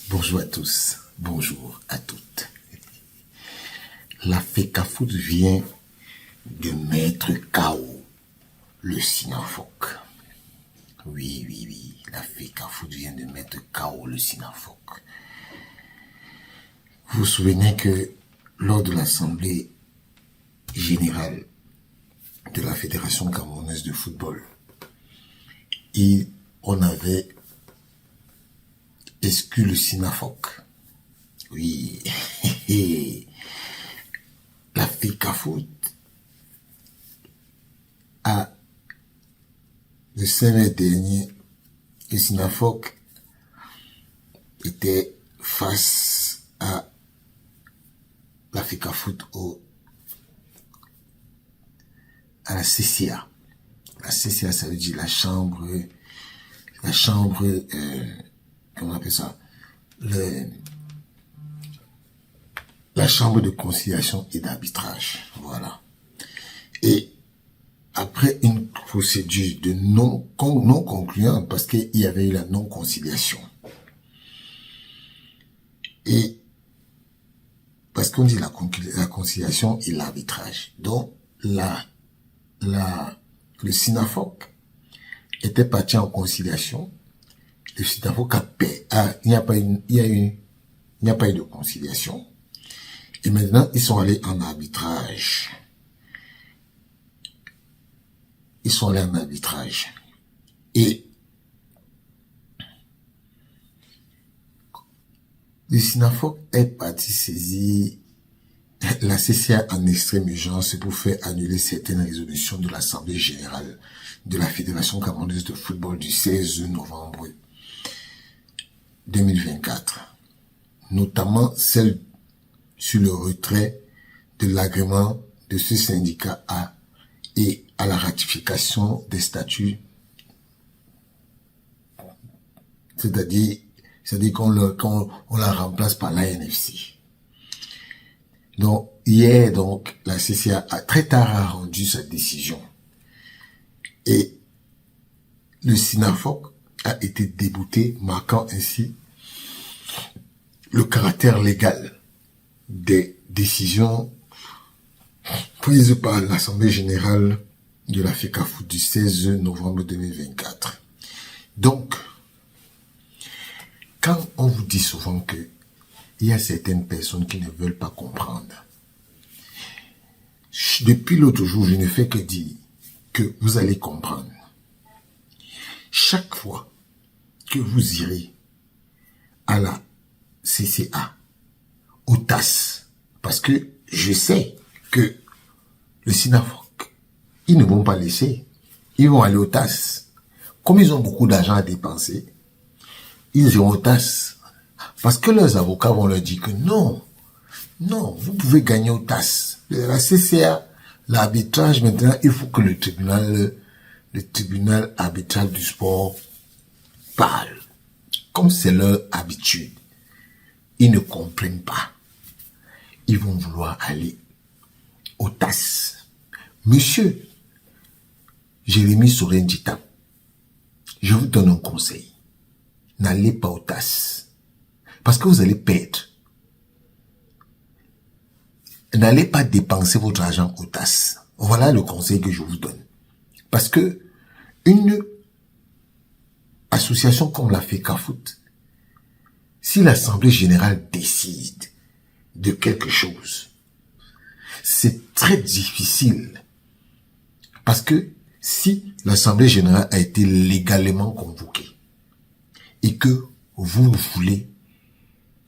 Bonjour à tous, bonjour à toutes. La FECAFOOT vient de mettre KO le Sinafoc. Oui, la FECAFOOT vient de mettre KO le Sinafoc. Vous vous souvenez que lors de l'Assemblée générale de la Fédération camerounaise de football, on avait exclu le Sinafoc. Oui, la FECAFOOT a, le 5 mai dernier, le Sinafoc était face à la FECAFOOT à la CCA. La CCA, ça veut dire la chambre, comment on appelle ça? La chambre de conciliation et d'arbitrage. Voilà. Et après une procédure de non concluante, parce qu'il y avait eu la non-conciliation. Et parce qu'on dit la conciliation et l'arbitrage. Donc, le Sinafoc était parti en conciliation. Le Sinafoc il n'y a pas eu de conciliation. Et maintenant, ils sont allés en arbitrage. Et le Sinafoc est parti saisir la CCA en extrême urgence pour faire annuler certaines résolutions de l'Assemblée générale de la Fédération camerounaise de football du 16 novembre 2024, notamment celle sur le retrait de l'agrément de ce syndicat et à la ratification des statuts, c'est-à-dire qu'on la remplace par l'ANFC. Donc, hier, la CCA a très tard rendu sa décision. Et le Sinafoc a été débouté, marquant ainsi le caractère légal des décisions prises par l'Assemblée générale de la FECAFOOT du 16 novembre 2024. Donc, quand on vous dit souvent que il y a certaines personnes qui ne veulent pas comprendre, depuis l'autre jour, je ne fais que dire que vous allez comprendre. Chaque fois que vous irez à la CCA, au TAS, parce que je sais que le Sinafoc, ils ne vont pas laisser, ils vont aller au TAS. Comme ils ont beaucoup d'argent à dépenser, ils iront au TAS. Parce que leurs avocats vont leur dire que non, vous pouvez gagner au TAS. La CCA, l'arbitrage, maintenant, il faut que le tribunal arbitral du sport parle. Comme c'est leur habitude, ils ne comprennent pas. Ils vont vouloir aller au TAS. Monsieur Jérémy Sorendita, je vous donne un conseil. N'allez pas au TAS. Parce que vous allez perdre. N'allez pas dépenser votre argent au TAS. Voilà le conseil que je vous donne. Parce que une association comme la FECAFOOT, si l'Assemblée générale décide de quelque chose, c'est très difficile. Parce que si l'Assemblée générale a été légalement convoquée et que vous voulez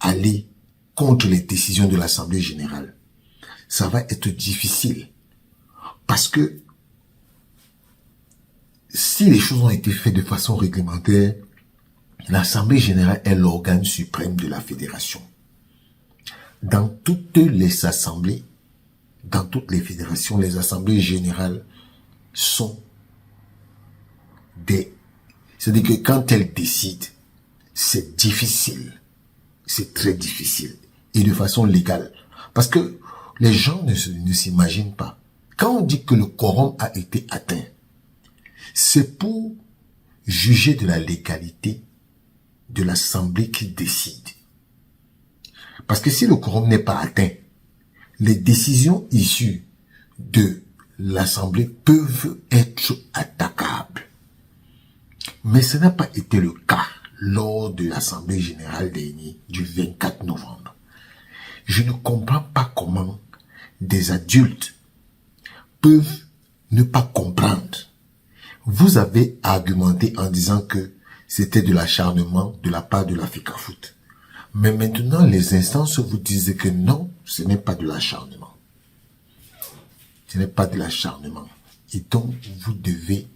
aller contre les décisions de l'Assemblée générale, ça va être difficile. Parce que si les choses ont été faites de façon réglementaire, l'Assemblée générale est l'organe suprême de la fédération. Dans toutes les assemblées, dans toutes les fédérations, les assemblées générales sont c'est-à-dire que quand elles décident, c'est difficile. C'est très difficile. Et de façon légale. Parce que les gens ne s'imaginent pas. Quand on dit que le quorum a été atteint, c'est pour juger de la légalité de l'Assemblée qui décide. Parce que si le quorum n'est pas atteint, les décisions issues de l'Assemblée peuvent être attaquables. Mais ce n'a pas été le cas lors de l'Assemblée générale dernière du 24 novembre. Je ne comprends pas comment des adultes peuvent ne pas comprendre. Vous avez argumenté en disant que c'était de l'acharnement de la part de la FECAFOOT. Mais maintenant, les instances vous disent que non, ce n'est pas de l'acharnement. Ce n'est pas de l'acharnement. Et donc, vous devez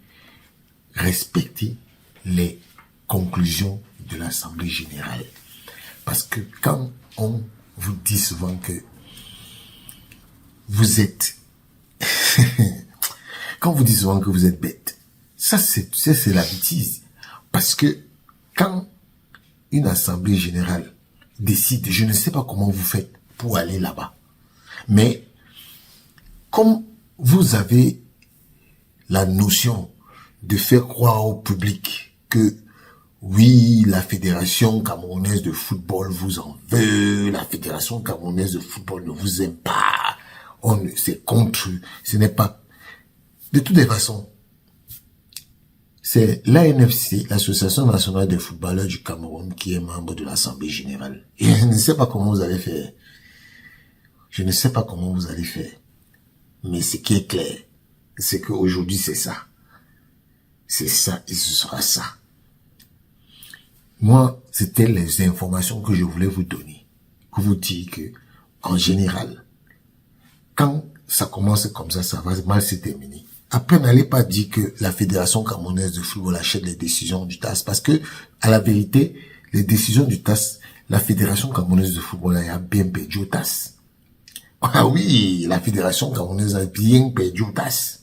respecter les conclusions de l'Assemblée générale. Parce que quand on vous dit souvent que vous êtes... quand on vous dit souvent que vous êtes bête, ça c'est la bêtise. Parce que quand une Assemblée générale décide, je ne sais pas comment vous faites pour aller là-bas. Mais comme vous avez la notion de faire croire au public que oui, la Fédération camerounaise de football vous en veut, la Fédération camerounaise de football ne vous aime pas, c'est contre, ce n'est pas... De toutes les façons, c'est l'ANFC, l'Association nationale des footballeurs du Cameroun, qui est membre de l'Assemblée générale. Et je ne sais pas comment vous allez faire. Je ne sais pas comment vous allez faire. Mais ce qui est clair, c'est qu'aujourd'hui, c'est ça. C'est ça et ce sera ça. Moi, c'était les informations que je voulais vous donner. Pour vous dire que, en général, quand ça commence comme ça va mal se terminer. Après, n'allez pas dire que la Fédération camerounaise de football achète les décisions du TAS. Parce que, à la vérité, les décisions du TAS, la Fédération camerounaise de football a bien perdu au TAS. Ah oui, la Fédération camerounaise a bien perdu au TAS.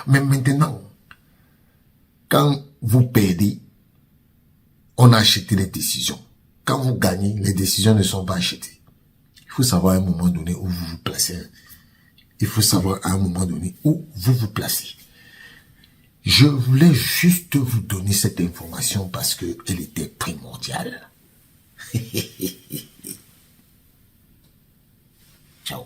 Mais maintenant, quand vous perdez, on a acheté les décisions. Quand vous gagnez, les décisions ne sont pas achetées. Il faut savoir à un moment donné où vous vous placez. Il faut savoir à un moment donné où vous vous placez. Je voulais juste vous donner cette information parce que elle était primordiale. Ciao.